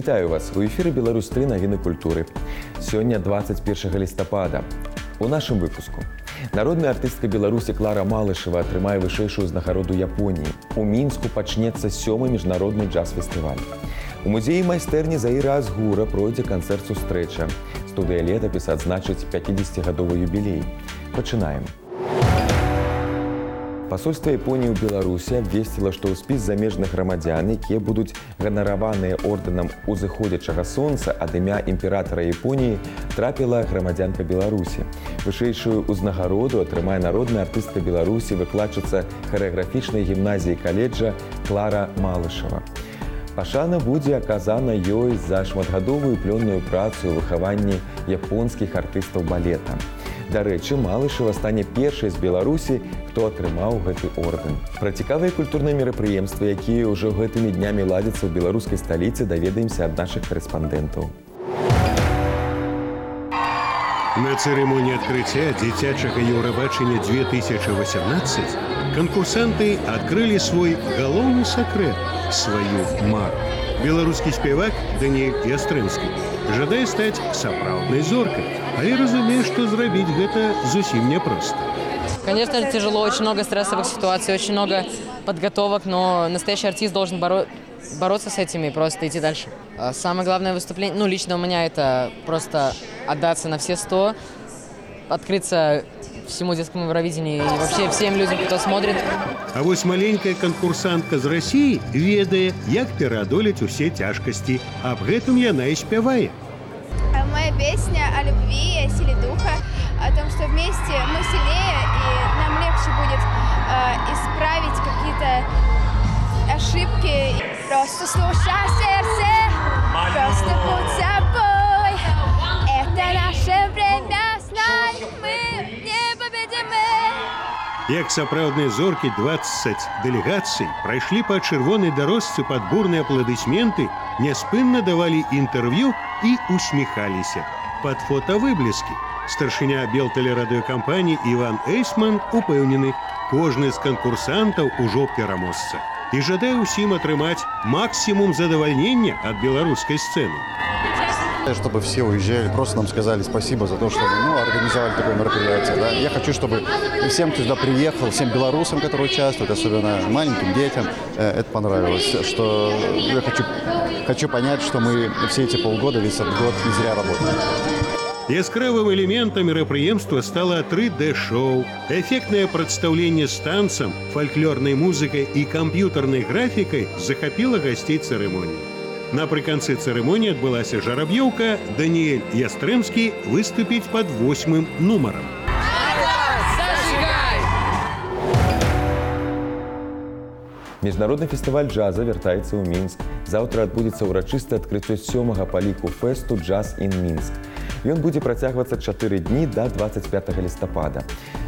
Вітаю вас! У эфіры «Беларусь-3» навіны культуры. Сёння 21 лістапада. У нашым выпуску. Народная артыстка Беларусі Клара Малышева атрымае вышэйшую ўзнагароду Японіі. У Мінску пачнецца 7-й міжнародны джаз-фестываль. У музеі майстэрні Заіра Азгура пройдзе канцэрт-сустрэча. Студыя летапіс адзначыць 50-гадовы юбілей. Пачынаем. Пасольства Японіі ў Беларусі абвесціла, што ў спіс замежных грамадзян, якія будуць ганараваныя ордэнам узыходзячага сонца ад імя імператара Японіі, трапіла грамадзянка Беларусі. Вышэйшую ўзнагароду атрымае народная артыстка Беларусі, выкладчыца харэаграфічнай гімназіі каледжа Клара Малышева. Пашана будзе аказана ёй за шматгадовую плённую працу ў выхаванні японскіх артыстаў балета. Дарэчы, Малышева стане першай з Беларусі, хто атрымаў гэты ордэн. Пра цікавыя культурныя мерапрыемствы, якія ўжо гэтымі днямі ладзяцца ў беларускай сталіцы, даведаемся ад нашых корэспандэнтаў. На церемонии открытия дзіцячага Еўрабачення 2018 конкурсанты открыли свой галоўны сакрэт, свою марку. Беларускі спевак Даниэль Ястрэмскі жадае стаць сапраўднай зоркай, але разумее, што зрабіць гэта зусім няпроста. Конечно, тяжело, очень много стрессовых ситуаций, очень много подготовок, но настоящий артист должен бороться с этим и просто идти дальше. Самое главное выступление, лично у меня это просто отдаться на все 100, открыться всему детскому Евровидению и вообще всем людям, кто смотрит. А вось маленькая конкурсантка з России ведае, як пераадолець усе цяжкасці. Аб гэтым яна і спявае. Моя песня о любви, о силе духа, о том, что вместе мы сильнее, и нам легче будет исправить какие-то ошибки. Просто слушай сердце, просто будь собой. Это наше время, знай, мы непобедимы. Як сапраўдныя зоркі 20 дэлегацый прайшлі па чырвонай дарожцы пад бурныя апладысменты, няспынна давалі інтэрв'ю і усміхаліся. Пад фотавыблескі старшыня белтэлерадыёкампаніі Іван Эйсман упэўнены, кожны з канкурсантаў ужо пераможца і жадае ўсім атрымаць максімум задавальнення ад беларускай сцэны. Чтобы все уезжали, просто нам сказали спасибо за то, что организовали такое мероприятие. Да? Я хочу, чтобы всем, кто сюда приехал, всем белорусам, которые участвуют, особенно маленьким детям, это понравилось. Что я хочу понять, что мы все эти полгода, весь этот год не зря работаем. Яскравым элементом мерапрыемства стало 3D-шоу, эффектное представление с танцем, фольклорной музыкой и компьютерной графикой захопило гостей церемонии. Напрыканцы церемонии адбылася жараб'ёўка, Даниэль Ястрэмскі выступіць пад 8-м нумарам. Міжнародны фестываль джаза вяртаецца ў Мінск. Заўтра адбудзецца ўрачыстае адкрыццё 7-га па ліку фэсту «Джаз ін Мінск». Ён будзе працягвацца 4 дні да 25 лістапада.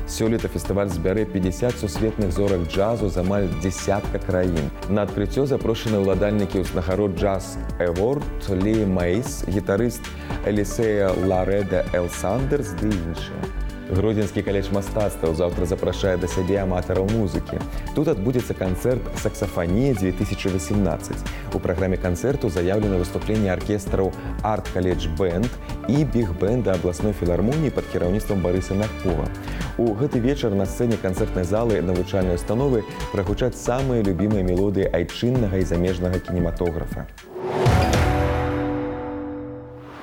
Сёлета фестываль збярэ 50 сусветных зорак джазу з амаль дзесятка краін. На адкрыццё запрошаны ўладальнікі ўзнагарод «Джаз Эворд», Лі Мейс, гітарыст Элісея Ларэда Эл Сандерс ды іншыя. Гродзенскі каледж мастацтваў заўтра запрашае да сябе аматараў музыкі. Тут адбудзецца канцэрт «Саксафанія-2018». У праграме канцэрту заяўлена выступленне аркестраў «Арт-каледж Бэнд» і біг-бэнда абласной філармоніі пад кіраўніцтвам Барыса Мягкова. У гэты вечар на сцэне канцэртнай залы навучальнай установы прагучаць самыя любімыя мелодыі айчыннага і замежнага кінематографа.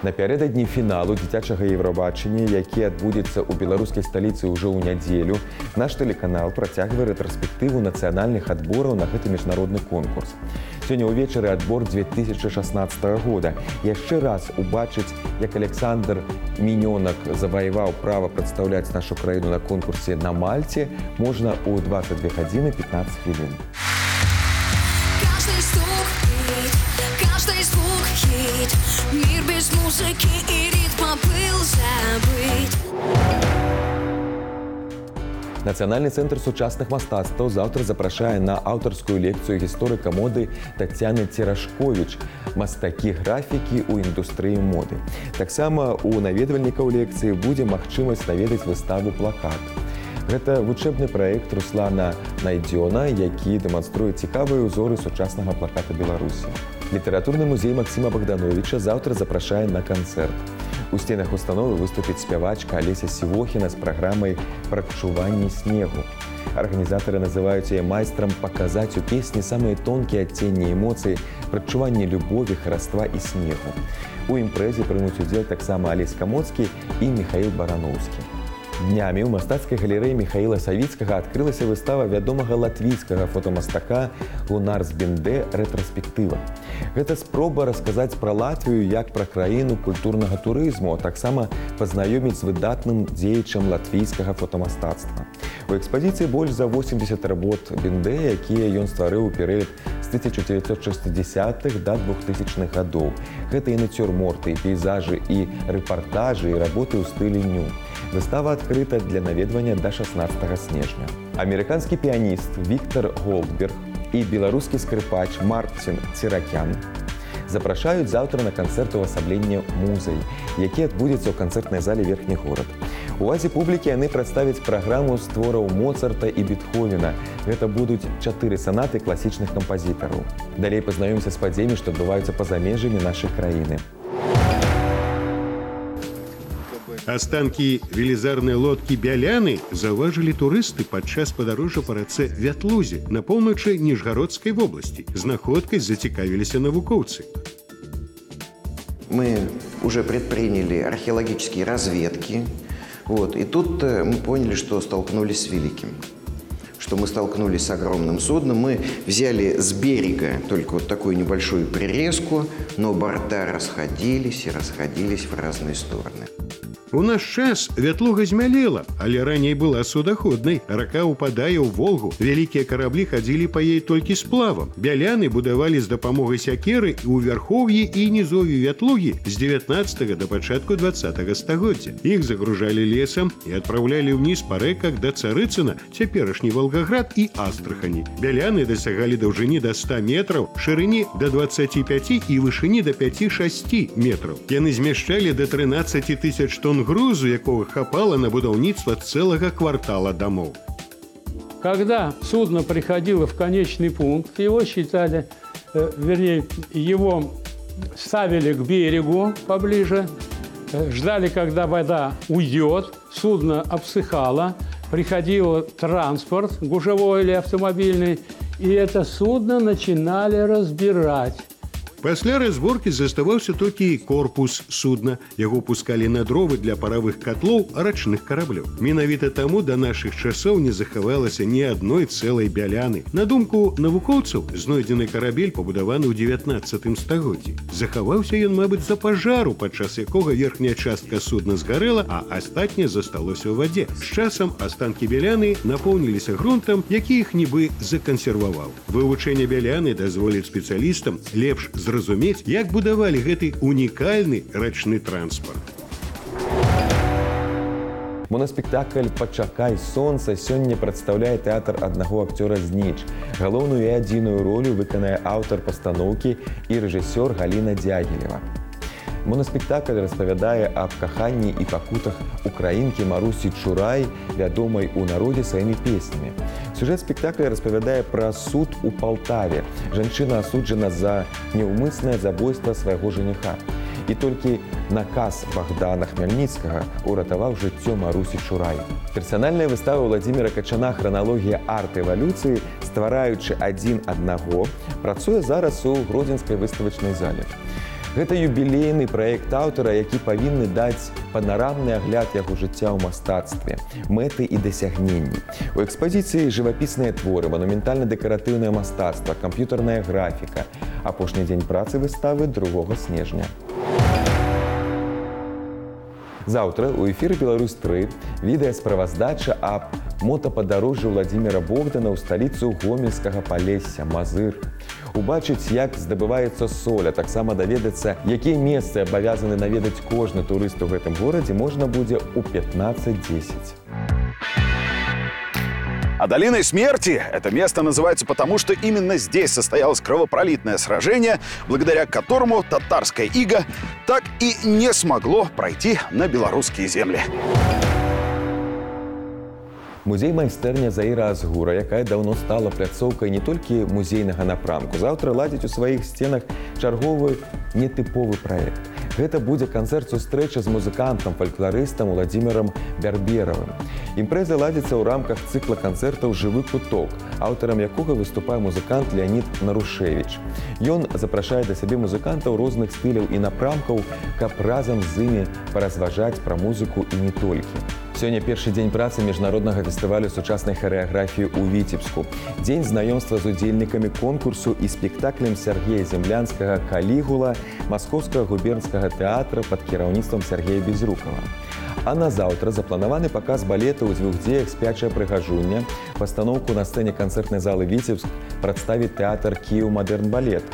Напярэдадні фіналу дзіцячага Еўрабачення, які адбудзецца ў беларускай сталіцы ўжо ў нядзелю, наш тэлеканал працягвае рэтраспектыву нацыянальных адбораў на гэты міжнародны конкурс. Сёння ўвечары адбор 2016 года. Яшчэ раз убачыць, як Александр Мінёнак заваяваў права прадстаўляць нашу краіну на конкурсе на Мальце, можна ў 22 гадзіны 15 хвілін. Каждый звук хит, мир без музыки и ритма был забыт. Нацыянальны цэнтр сучасных мастацтваў заўтра запрашае на аўтарскую лекцыю гісторыка моды Таццяны Церашковіч «Мастакі графікі ў індустрыі моды». Таксама у наведвальнікаў лекцыі будзе магчымасць наведаць выставу «Плакат». Гэта вучэбны праект Руслана Найдзёна, які дэманструе цікавыя ўзоры сучаснага плаката Беларусі. Літаратурны музей Максима Богдановича заўтра запрашае на канцэрт. У стенах установы выступіць спявачка Алеся Сівохіна з праграмай «Прадчуванні снегу». Арганізатары называюць яе майстрам паказаць у песні самыя тонкія адценні эмоцый, прадчуванні любові, хараства і снегу. У імпрэзе прымуць удзел таксама Алесь Камоцкі і Міхаіл Барановскі. Днямі ў мастацкай галерэі Міхаіла Савіцкага адкрылася выстава вядомага латвійскага фотамастака «Лунарс Бінде. Рэтраспектыва». Гэта спроба расказаць пра Латвію як пра краіну культурнага турызму, а таксама пазнаёміць з выдатным дзеячам латвійскага фотамастацтва. У экспазіцыі больш за 80 работ Бінде, якія ён стварыў у перыяд з 1960-х да 2000-х гадоў. Гэта і нацюрморты, і пейзажы, і рэпартажы, і работы ў стылі ню. Выстава адкрыта для наведвання да 16 снежня. Амерыканскі піяніст Віктор Голдберг і беларускі скрыпач Мартин Ціракян запрашаюць заўтра на канцэрт увасаблення «Музай», які адбудзецца ў канцэртнай зале «Верхні горад». У увазе публікі яны прадставяць праграму з твораў Моцарта і Бетховена. Гэта будуць 4 санаты класічных кампазітараў. Далей пазнаёмся з падзеямі, што адбываюцца па-за межамі нашай краіны. Останкі велізарнай лодкі «Бяляны» заўважылі турысты падчас падарожжа па рацэ Вятлузе на поўначы Нижгородской вобласці. Знаходкай зацікавіліся навукоўцы. Мы уже предприняли археологические разведки. И тут мы поняли, что столкнулись с великим. Что мы столкнулись с огромным судном. Мы взяли с берега только вот такую небольшую прирезку, но борта расходились и расходились в разные стороны. У наш час Вятлуга змялела, але раней была судоходнай. Рака ўпадае ў Волгу. Вялікія караблі хадзілі па ей толькі сплавам. Бяляны будавалі з дапамогай сякеры і ў вярхоўі і нізові Вятлугі з 19 да пачатку 20 стагоддзя. Іх загружалі лесам і адпраўлялі ўніз па рэках да Царыцына, цяперашні Волгаград і Астрахані. Бяляны дасягалі даўжыні да 100 метраў, шырыні да 25 і вышыні да 5-6 метраў. Яны змяшчалі да 13 000 тонн грузу, якого хапало на будаўніцтва целого квартала домов. Когда судно приходило в конечный пункт, его считали, его ставили к берегу поближе, ждали, когда вода уйдет, судно обсыхало, приходил транспорт, гужевой или автомобильный, и это судно начинали разбирать. Пасля разборкі заставаўся толькі корпус судна. Яго пускалі на дровы для паравых котлоў рачных караблёў. Менавіта таму да нашых часоў не захавалася ні адной цэлай бяляны. На думку навукоўцаў, знойдзены карабель пабудаваны ў 19 стагоддзі. Захаваўся ён, мабыць, за пажару, падчас якога верхняя частка судна згарэла, а астатняе засталося ў вадзе. З часам астанкі бяляны напоўніліся грунтам, які іх нібы закансерваваў. Вывучэнне бяляны дазволіць спецыялістам лепш зразумець, як будавалі гэты унікальны рачны транспарт. Моноспектакль «Пачакай сонца» сёння прадстаўляе тэатр аднаго акцёра Знич. Галоўную і адзіную ролю выканае аўтар пастаноўкі і рэжысёр Галіна Дзягілева. Моноспектакль распавядае аб каханні і пакутах украінкі Марусі Чурай, вядомай у народзе сваімі песнямі. Сюжэт спектакля распавядае пра суд у Палтаве. Жанчына асуджана за неўмыснае забойства свайго жаніха. І толькі наказ Богдана Хмельніцкага уратаваў жыццё Марусі Чурай. Персанальная выстава Владзіміра Качана «Храналогія арт-эвалюцыі», ствараючы адзін аднаго, працуе зараз у Гродзенскай выставачнай зале. Гэта юбілейны праект аўтара, які павінны даць панарамны агляд яго жыцця ў мастацтве, мэты і дасягненні. У экспазіцыі жывапісныя творы, манументальна-дэкаратыўнае мастацтва, камп'ютарная графіка. Апошні дзень працы выставы 2 снежня. Заўтра ў эфіры «Беларусь-3» відэасправаздача аб мотападарожжы Владзіміра Богдана ў сталіцу гомельскага Палесся, Мазыр. Убачыць, як здабываецца соль, а таксама даведацца, якія месцы абавязаны наведаць кожны турыст у гэтым горадзе, можна будзе ў 15:10. А долиной смерти это место называется потому, что именно здесь состоялось кровопролитное сражение, благодаря которому татарское иго так и не смогло пройти на белорусские земли. Музей майстэрня Заіра Азгура, якая даўно стала пляцоўкай не толькі музейнага напрамку. Заўтра ладзіць у сваіх сценах чарговы нетыповы праект. Гэта будзе канцэрт-сустрэча з музыкантам, фалькларыстам Уладзімірам Бярберавым. Імпрэза ладзіцца ў рамках цыкла канцэртаў «Жывы куток», аўтарам якога выступае музыкант Леонід Нарушевіч. Ён запрашае да сябе музыкантаў розных стыляў і напрамкаў, каб разам з імі паразважаць пра музыку і не толькі. Сёння першы дзень працы міжнароднага фестывалю сучаснай харэаграфіі ў Віцебску. Дзень знаёмства з удзельнікамі конкурсу і спектаклем Сергея Землянскага «Калігула» Маскоўскага губернскага тэатра пад кіраўніцтвам Сергея Безрукава. А на заўтра запланаваны паказ балета ў дзвюх дзеях «Спячае прыгажунне». Пастаноўку на сцэне канцэртнай залы «Віцебск» прадставіць тэатр «Кіеў Мадэрн Балет».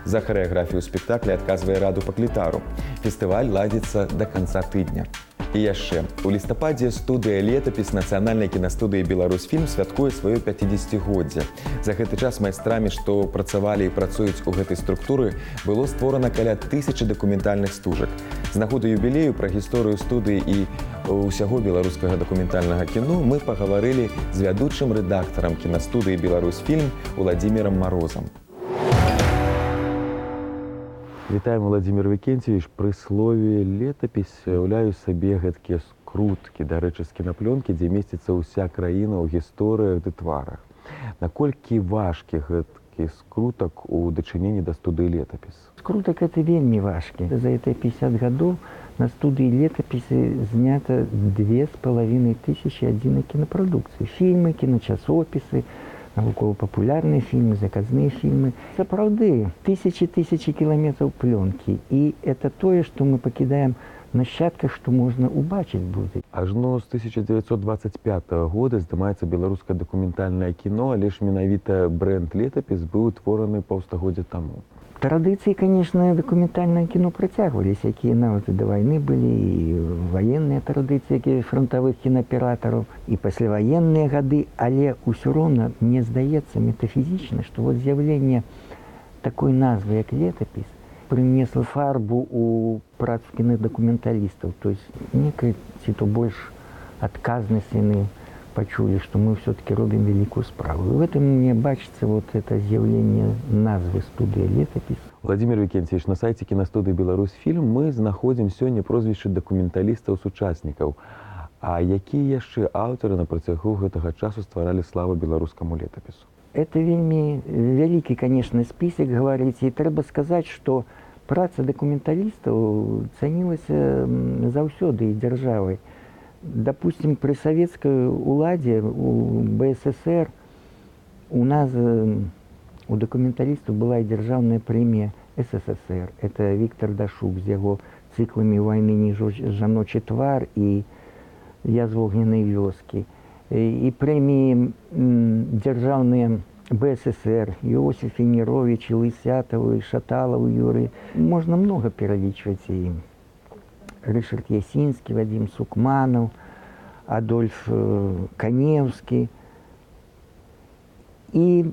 За харэаграфію спектакля адказвае Раду Паклітару. Фестываль ладзіцца да канца тыдня. І яшчэ. У лістападзе студыя «Летапіс» нацыянальнай кінастудыі «Беларусьфільм» святкуе сваё 50-годдзе. За гэты час майстрамі, што працавалі і працуюць у гэтай структуры, было створана каля 1000 дакументальных стужак. З нагоды юбілею пра гісторыю студыі і ўсяго беларускага дакументальнага кіно мы пагаварылі з вядучым рэдактарам кінастудыі «Беларусьфільм» Уладзімірам Марозам. Вітаем, Владимир Викентьевич. Пры слове «летапіс» уяўляю сабе гэткія скруткі, дарэчы, з кінапленкі, дзе месціцца ўся краіна ў гісторыях ды тварах. Наколькі важкі гэткі скрутак у дачыненні да студыі «Летапіс»? Скрутак это вельмі важкі. За это 50 гадоў на студыі «Летапісы» знята 2500 адзінай кінапрадукцыі. Фільмы, кіначасопісы, навукова-папулярныя фільмы, заказныя фільмы. Сапраўды, тысячи кіламетраў плёнкі. І это тое, што мы пакідаем нашчадках, што можна ўбачыць будзе. Ажно з 1925 года здымаецца беларускае дакументальнае кіно, але ж менавіта брэнд «Летапіс» быў утвораны паўстагоддзя таму. Традыцыі, конечно, дакументальнае кіно працягваліся, якія нават і да вайны былі, і ваенныя традыцыі, якія фронтавых кінааператараў, і пасляваенныя гады, але ўсё роўна мне здаецца метафізічна, што вот з'яўленне такой назвы, як «Летапіс», прынесла фарбу ў працу кінадакументалістаў, то есть некая ці то больш адказнасць яны пачулі, што мы ўсё-таки робім вялікую справу. І в этом мне бачыцца вот это з'яўленне назвы студыі «Летапіс». Владимир Викентьевич, на сайце кінастудыі «Беларусьфільм» мы знаходзім сёння прозвішчы дакументалістаў-сучаснікаў. А якія яшчэ аўтары на працягу гэтага часу стваралі славу беларускаму летапісу? Это вельмі вялікі, конечно, спісак гаварыць. І трэба сказаць, што праца дакументалістаў цанілася заўсёды і дзяржавай. Допустим, при советской уладе, у БССР, у нас, у документалистов была и державная премия СССР. Это Виктор Дашук с его циклами «Войны не жаночий твар» и «Я з огненной вёски». И премии державные БССР, Иосиф Венерович, Лысятову, Шаталову, Юрий. Можно много переличивать им. Рышард Ясинский, Вадим Сукманов, Адольф Каневский. І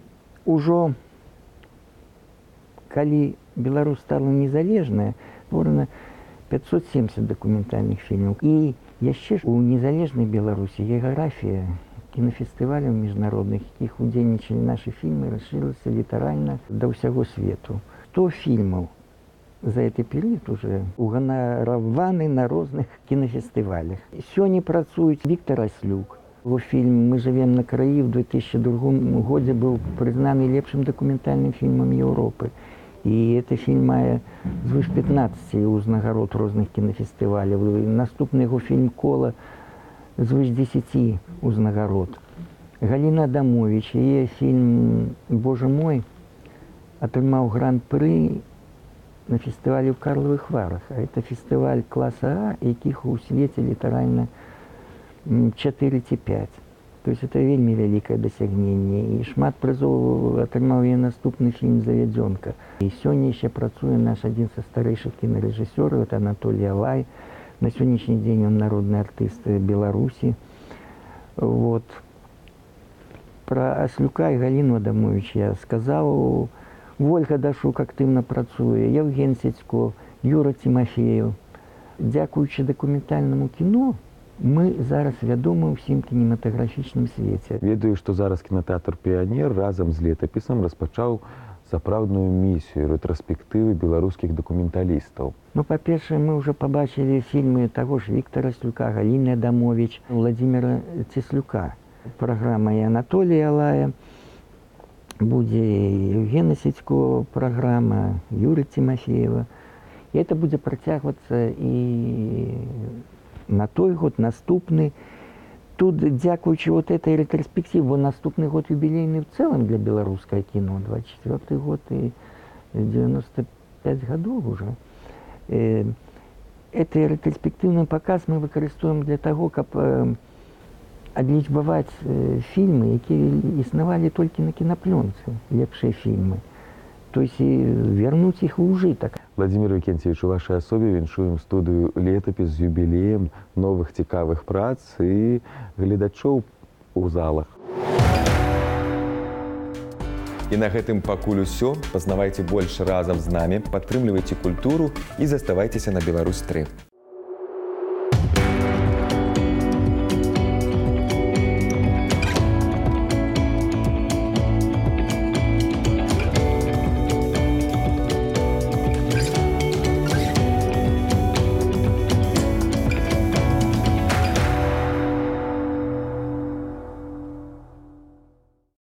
ўжо, калі Беларусь стала незалежная, створана 570 дакументальных фільмаў. І яшчэ у незалежнай Беларусі геаграфія кінафестываляў міжнародных, якіх удзельнічалі нашы фільмы, расшырылася літаральна да ўсяго свету. 100 фільмаў за этот период уже уганараваны на розных кінафестывалях. Сёння працуюць Віктор Аслюк. Его фильм «Мы живем на краі» в 2002 годзе быў прызнаны лепшым дакументальным фільмам Еўропы. І это фильм мае звыш 15 узнагарод розных кінафестываляў. Наступны яго фильм «Кола» звыш 10 узнагарод. Галіна Адамович, яе фильм «Боже мой» атрымаў гран-пры на фестивале в Карловых Варах. А это фестиваль класса А, якіх у свеце літаральна 4 ці 5. То есть это вельмі вялікае дасягненне. І шмат прызоў атрымаў я наступны фільм «Завядзёнка». І сёння яшчэ працуе наш адзін са старэйшых кінарэжысёраў, это Анатолій Алай. На сённяшні дзень ён народны артыст Беларусі. Вот. Про Аслюка і Галіну Адамович я сказаў. Вольга Дашук актыўна працуе, Евген Сецьков, Юра Тимофеев. Дзякуючы дакументальнаму кіно Мы зараз вядомы ўсім кінематаграфічным свеце. Ведаю, што зараз кінатэатр «Піянер» разам з летапісам распачаў сапраўдную місію рэтраспектывы беларускіх дакументалістаў. Ну, па-першае, мы ўжо пабачылі фільмы таго ж Віктара Слюка, Галіны Адамович, Владзіміра Цеслюка. Праграма і Анатолія Алая, будзе Евгена Сідько праграма, Юры Тимофеева. І это будзе працягвацца і на той год, наступны. Тут, дзякуючы вот этой ретроспективе, бо наступны год юбилейный в целом для белорусского кино, 24-й год и 95 годов уже. Этот ретроспективный показ мы выкарыстовываем для того, как адлічбаваць фильмы, якія існавалі толькі на кинопленце, лепшие фильмы. То есть вернуть их в ужиток. Владимир Викентьевич, у вашей особе віншуем студыю «Летапіс» з юбілеем новых цікавых прац і гледачоў у залах. І на гэтым пакуль усё. Пазнавайце больш разам з намі, падтрымлівайце культуру і заставайцеся на Беларусь 3.